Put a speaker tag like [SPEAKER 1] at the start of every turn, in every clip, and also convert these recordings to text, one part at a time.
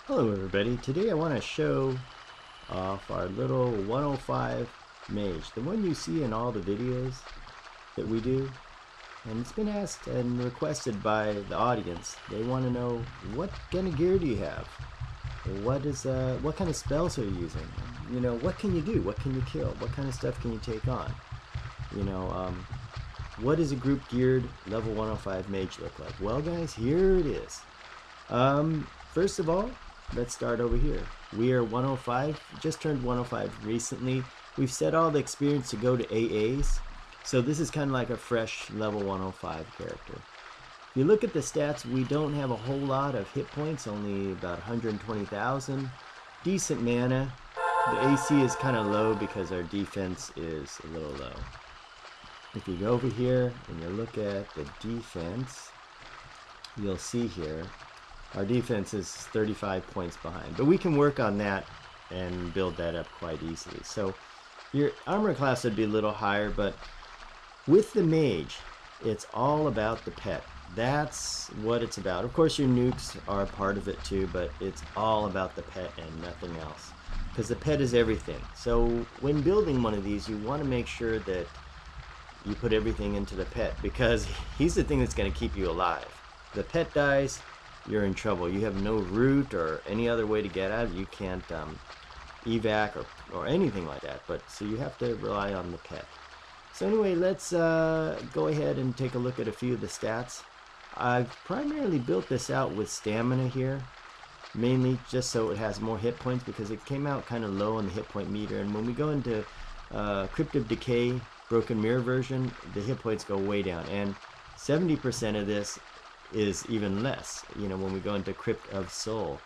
[SPEAKER 1] Hello everybody, today I want to show off our little 105 Mage, the one you see in all the videos that we do, and it's been asked and requested by the audience. They want to know, what kind of gear do you have? What kind of spells are you using? You know, what can you do? What can you kill? What kind of stuff can you take on? You know, what does a group geared level 105 Mage look like? Well guys, here it is. First of all, let's start over here. We are 105, just turned 105 recently. We've set all the experience to go to AAs, so this is kind of like a fresh level 105 character. If you look at the stats, we don't have a whole lot of hit points, only about 120,000. Decent mana. The AC is kind of low because our defense is a little low. If you go over here and you look at the defense, you'll see here our defense is 35 points behind, but we can work on that and build that up quite easily. So your armor class would be a little higher, but with the mage, it's all about the pet. That's what it's about. Of course, your nukes are a part of it too, but it's all about the pet and nothing else, because the pet is everything. So when building one of these, you want to make sure that you put everything into the pet, because he's the thing that's going to keep you alive. If the pet dies, you're in trouble. You have no route or any other way to get out. You can't evac or anything like that. But so you have to rely on the pet. So anyway, let's go ahead and take a look at a few of the stats. I've primarily built this out with stamina here, mainly just so it has more hit points, because it came out kind of low on the hit point meter. And when we go into Crypt of Decay Broken Mirror version, the hit points go way down, and 70% of this is even less, you know, when we go into Crypt of Soul.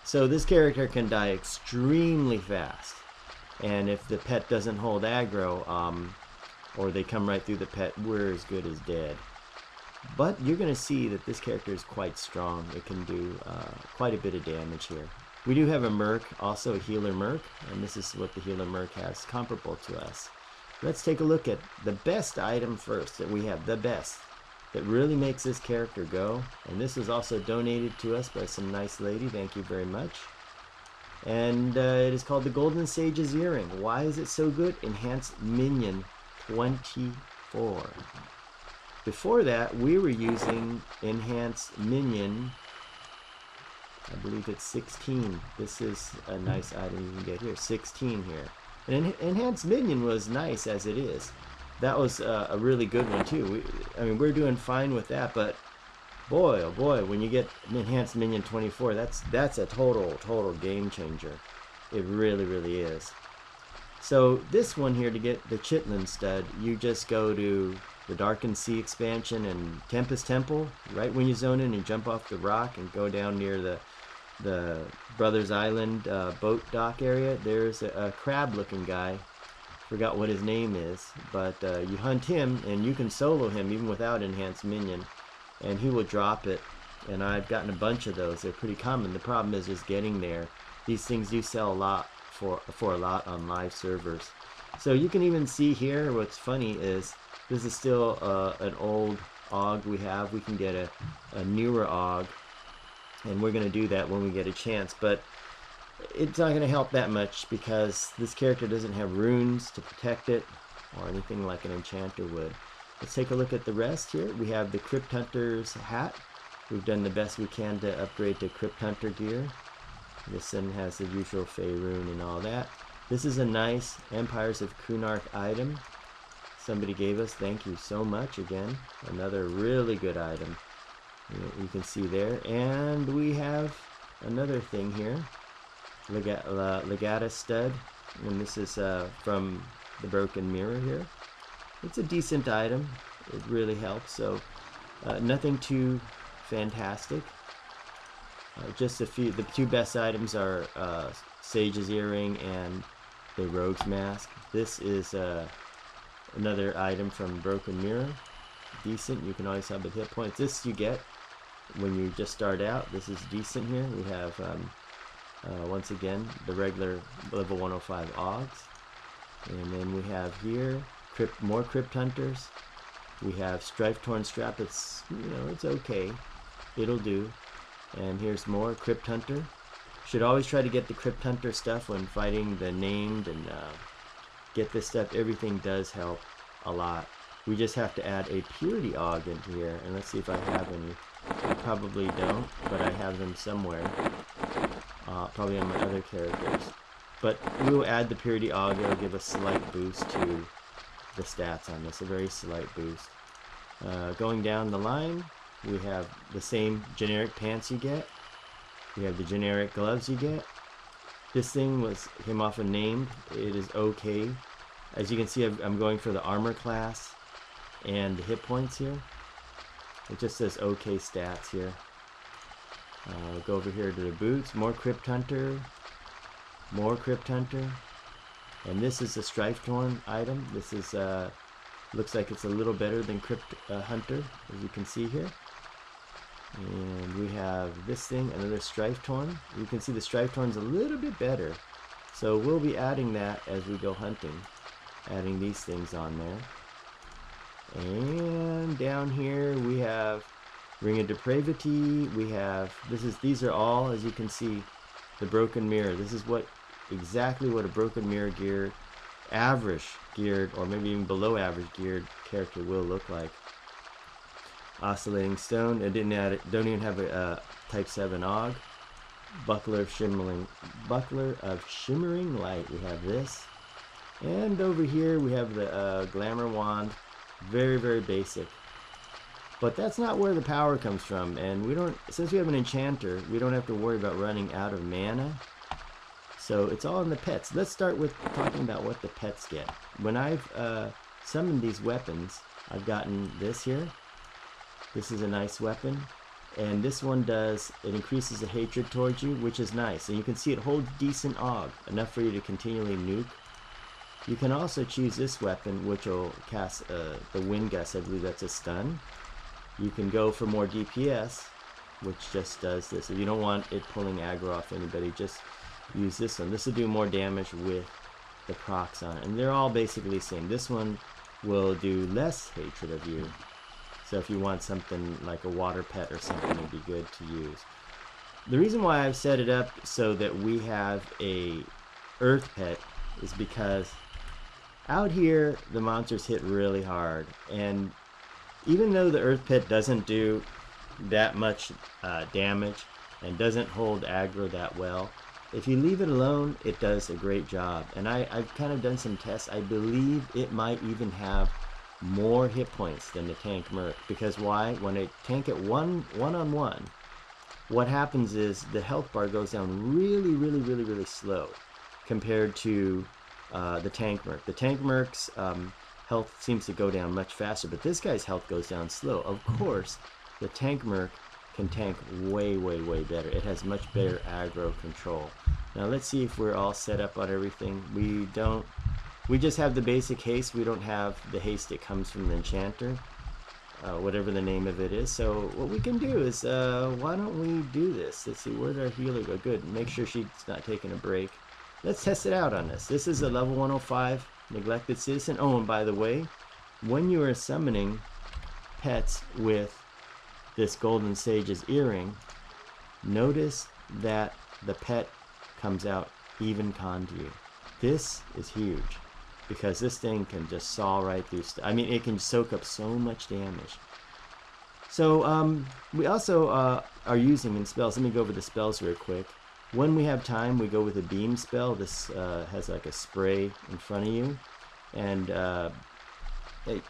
[SPEAKER 1] So this character can die extremely fast, and if the pet doesn't hold aggro, or they come right through the pet, we're as good as dead. But you're going to see that this character is quite strong. It can do quite a bit of damage here. We do have a Merc, also a Healer Merc, and this is what the Healer Merc has comparable to us. Let's take a look at the best item first that we have, the best, that really makes this character go. And this was also donated to us by some nice lady. Thank you very much. And it is called the Golden Sage's Earring. Why is it so good? Enhanced Minion 24. Before that, we were using Enhanced Minion, I believe it's 16. This is a nice item you can get here, 16 here. And Enhanced Minion was nice as it is. That was a really good one too. I mean, we're doing fine with that, but boy, oh boy, when you get Enhanced Minion 24, that's a total game changer. It really is. So this one here, to get the Chitlin stud, you just go to the Darkened Sea expansion and Tempest Temple. Right when you zone in and jump off the rock and go down near the Brothers Island boat dock area, there's a crab-looking guy. Forgot what his name is, but you hunt him and you can solo him even without Enhanced Minion, and he will drop it. And I've gotten a bunch of those. They're pretty common. The problem is just getting there. These things do sell a lot for a lot on live servers. So you can even see here, what's funny is this is still an old AUG we have. We can get a newer AUG, and we're going to do that when we get a chance, but it's not going to help that much because this character doesn't have runes to protect it or anything like an enchanter would. Let's take a look at the rest here. We have the Crypt Hunter's hat. We've done the best we can to upgrade to Crypt Hunter gear. This one has the usual Fey rune and all that. This is a nice Empires of Kunark item somebody gave us. Thank you so much again. Another really good item you can see there. And we have another thing here. Legata stud, and this is from the Broken Mirror here. It's a decent item. It really helps. So nothing too fantastic. Just a few. The two best items are Sage's Earring and the Rogue's Mask. This is another item from Broken Mirror. Decent. You can always have the hit points. This you get when you just start out. This is decent here. We have once again the regular level 105 AUGs, and then we have here more Crypt Hunters. We have Strife Torn Strap. It's, you know, it's okay, it'll do. And here's more Crypt Hunter, Should always try to get the Crypt Hunter stuff when fighting the named, and get this stuff. Everything does help a lot. We just have to add a Purity Aug into here, and let's see if I have any. I probably don't, but I have them somewhere. Probably on my other characters. But we will add the Purity Aug. It'll give a slight boost to the stats on this, a very slight boost. Going down the line, we have the same generic pants you get. We have the generic gloves you get. This thing came off a named. It is okay. As you can see, I'm going for the armor class and the hit points here. It just says okay stats here. Go over here to the boots. More Crypt Hunter. More Crypt Hunter. And this is a Strife Torn item. This is looks like it's a little better than Crypt Hunter, as you can see here. And we have this thing, another Strife Torn. You can see the Strife Torn's a little bit better. So we'll be adding that as we go hunting. Adding these things on there. And down here we have Ring of Depravity. We have, these are all, as you can see, the Broken Mirror. This is exactly what a Broken Mirror geared, average geared, or maybe even below average geared character will look like. Oscillating Stone. It didn't add it. Don't even have a Type 7 Aug. Buckler of Shimmering Light. We have this. And over here we have the Glamour Wand. Very, very basic. But that's not where the power comes from. And we don't, since we have an enchanter, we don't have to worry about running out of mana. So it's all in the pets. Let's start with talking about what the pets get. When I've summoned these weapons, I've gotten this here. This is a nice weapon. And this one it increases the hatred towards you, which is nice. And you can see it holds decent Aug, enough for you to continually nuke. You can also choose this weapon, which will cast the Wind Gust. I believe that's a stun. You can go for more DPS, which just does this. If you don't want it pulling aggro off anybody, just use this one. This will do more damage with the procs on it. And they're all basically the same. This one will do less hatred of you. So if you want something like a water pet or something, it'd be good to use. The reason why I've set it up so that we have a earth pet is because out here the monsters hit really hard, and even though the earth pet doesn't do that much damage and doesn't hold aggro that well, if you leave it alone, it does a great job. And I've kind of done some tests. I believe it might even have more hit points than the tank merc. Because why? When I tank it one-on-one, what happens is the health bar goes down really slow compared to the tank merc. The tank merc's health seems to go down much faster, but this guy's health goes down slow. Of course, the tank merc can tank way better. It has much better aggro control. Now let's see if we're all set up on everything. We just have the basic haste. We don't have the haste that comes from the enchanter, whatever the name of it is. So what we can do is, why don't we do this? Let's see, where'd our healer go? Good, make sure she's not taking a break. Let's test it out on this. This is a level 105 Neglected Citizen. Oh, and by the way, when you are summoning pets with this Golden Sage's earring, notice that the pet comes out even con to you. This is huge, because this thing can just saw right through I mean, it can soak up so much damage. So we also are using in spells. Let me go over the spells real quick. When we have time, we go with a beam spell. This has like a spray in front of you, and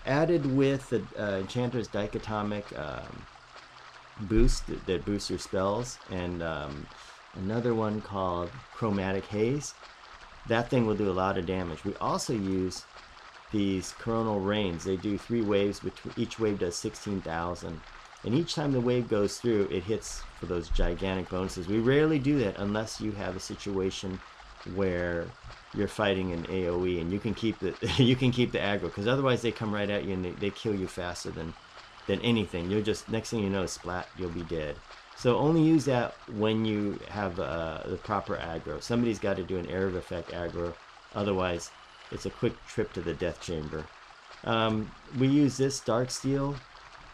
[SPEAKER 1] added with the Enchanter's Dichotomic boost that boosts your spells, and another one called Chromatic Haze. That thing will do a lot of damage. We also use these Coronal Rains. They do 3 waves, each wave does 16,000. And each time the wave goes through, it hits for those gigantic bonuses. We rarely do that unless you have a situation where you're fighting an AoE and you can keep the aggro, because otherwise they come right at you and they kill you faster than anything. You'll just, next thing you know, splat, you'll be dead. So only use that when you have the proper aggro. Somebody's got to do an area of effect aggro, otherwise it's a quick trip to the death chamber. We use this Dark Steel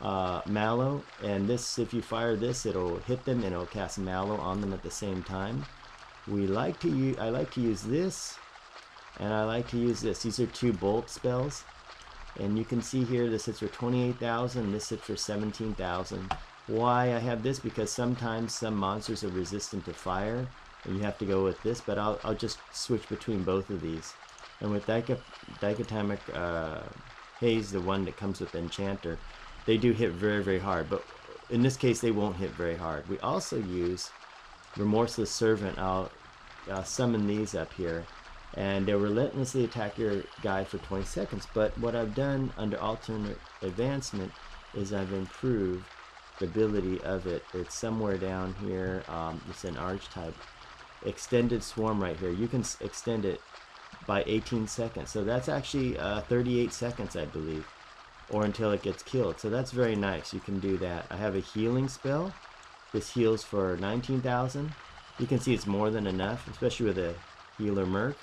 [SPEAKER 1] Mallow, and this, if you fire this, it'll hit them and it'll cast Mallow on them at the same time. I like to use this, and I like to use this. These are two bolt spells, and you can see here this hits for 28,000, this hits for 17,000. Why I have this? Because sometimes some monsters are resistant to fire, and you have to go with this, but I'll just switch between both of these. And with Dichotomic Haze, the one that comes with Enchanter, they do hit very, very hard, but in this case they won't hit very hard. We also use Remorseless Servant. I'll summon these up here, and they'll relentlessly attack your guy for 20 seconds. But what I've done under alternate advancement is I've improved the ability of it. It's somewhere down here. It's an archetype. Extended Swarm right here. You can extend it by 18 seconds. So that's actually 38 seconds, I believe, or until it gets killed. So that's very nice. You can do that. I have a healing spell. This heals for 19,000. You can see it's more than enough, especially with a healer merc.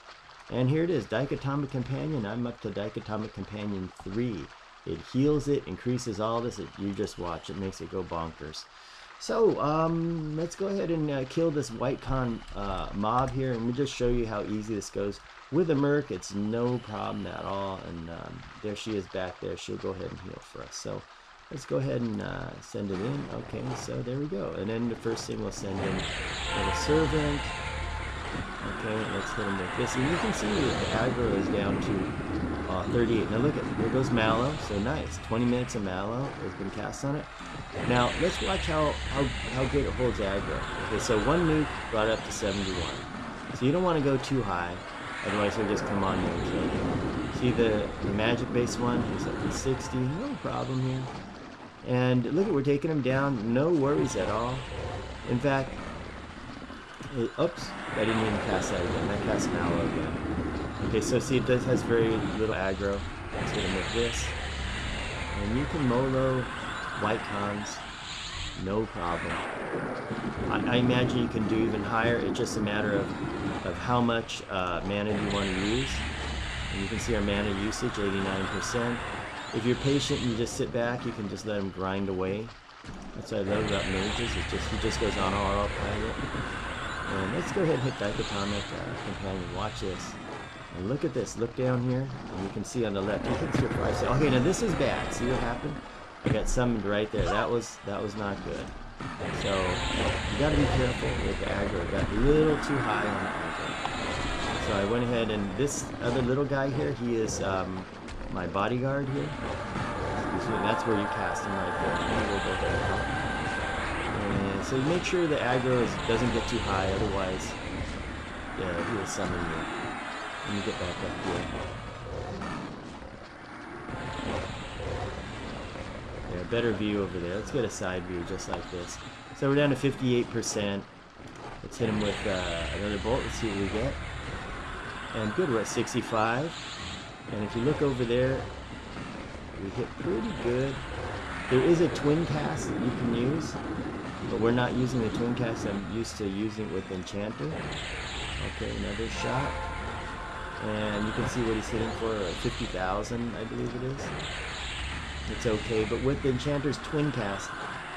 [SPEAKER 1] And here it is, Dichotomic Companion. I'm up to Dichotomic Companion 3. It heals it, increases all this. You just watch. It makes it go bonkers. So let's go ahead and kill this white con mob here, and we'll just show you how easy this goes. With a merc, it's no problem at all. And there she is back there. She'll go ahead and heal for us. So let's go ahead and send it in. Okay, so there we go. And then the first thing we'll send in the servant. Okay, let's hit him with this. And you can see the aggro is down to 38. Now look at, here goes Mallow. So nice. 20 minutes of Mallow has been cast on it. Now let's watch how good it holds aggro. Okay, so one nuke brought it up to 71. So you don't want to go too high, otherwise he'll just come on you and kill you. See the magic based one? He's up to 60. No problem here. And look at, we're taking him down. No worries at all. In fact, oops, I didn't even cast that again. I cast Mallow again. Okay, so see, it has very little aggro. Let's hit him with this. And you can Molo white cons, no problem. I imagine you can do even higher. It's just a matter of how much mana you want to use. And you can see our mana usage, 89%. If you're patient and you just sit back, you can just let him grind away. That's what I love about mages. It's just, he just goes on autopilot. And let's go ahead and hit Dichotomic Companion. Watch this. And look at this. Look down here. And you can see on the left. He hits your price. Okay, now this is bad. See what happened? I got summoned right there. That was not good. So you got to be careful with the aggro. Got a little too high on the aggro. So I went ahead, and this other little guy here, he is my bodyguard here. And that's where you cast him right there. And we'll go ahead and so you make sure the aggro doesn't get too high, otherwise he will summon you. And you get back up here. Yeah, better view over there. Let's get a side view just like this. So we're down to 58%. Let's hit him with another bolt. Let's see what we get. And good, we're at 65. And if you look over there, we hit pretty good. There is a twin cast that you can use, but we're not using the twin cast. I'm used to using it with Enchanter. Okay, another shot. And you can see what he's hitting for, 50,000, I believe it is. It's okay, but with the Enchanter's twin cast,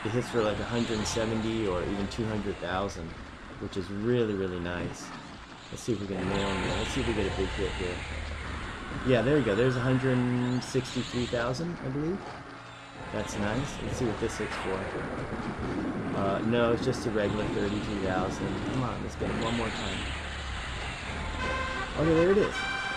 [SPEAKER 1] it hits for like 170 or even 200,000, which is really, really nice. Let's see if we can nail him. Let's see if we get a big hit here. Yeah, there we go. There's 163,000, I believe. That's nice. Let's see what this hits for. No, it's just a regular 32,000. Come on, let's get it one more time. Okay, there it is.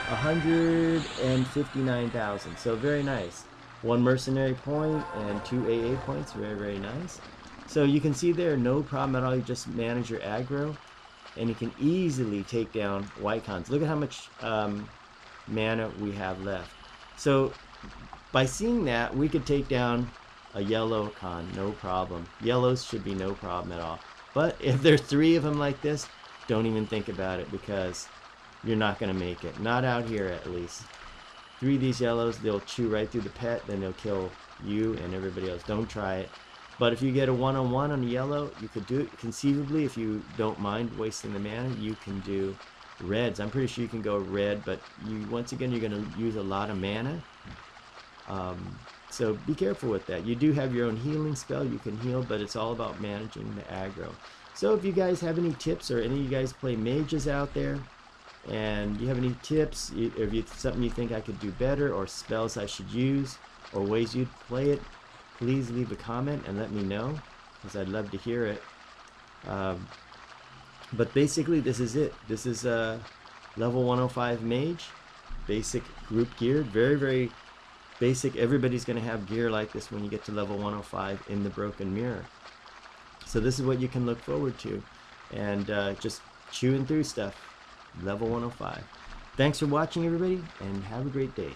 [SPEAKER 1] 159,000. So very nice. 1 mercenary point and 2 AA points. Very, very nice. So you can see there, no problem at all. You just manage your aggro, and you can easily take down white cons. Look at how much mana we have left. So by seeing that, we could take down a yellow con, no problem. Yellows should be no problem at all. But if there's 3 of them like this, don't even think about it, because you're not going to make it. Not out here, at least. 3 of these yellows, they'll chew right through the pet, then they'll kill you and everybody else. Don't try it. But if you get a one-on-one on a yellow, you could do it. Conceivably, if you don't mind wasting the mana, you can do reds. I'm pretty sure you can go red, but once again, you're going to use a lot of mana. So be careful with that. You do have your own healing spell, you can heal, but it's all about managing the aggro. So if you guys have any tips, or any of you guys play mages out there, and you have any tips, if it's something you think I could do better, or spells I should use, or ways you'd play it, please leave a comment and let me know, because I'd love to hear it. But basically this is it. This is a level 105 mage, basic group geared, very, very basic. Everybody's going to have gear like this when you get to level 105 in the Broken Mirror. So this is what you can look forward to, and just chewing through stuff. Level 105. Thanks for watching, everybody, and have a great day.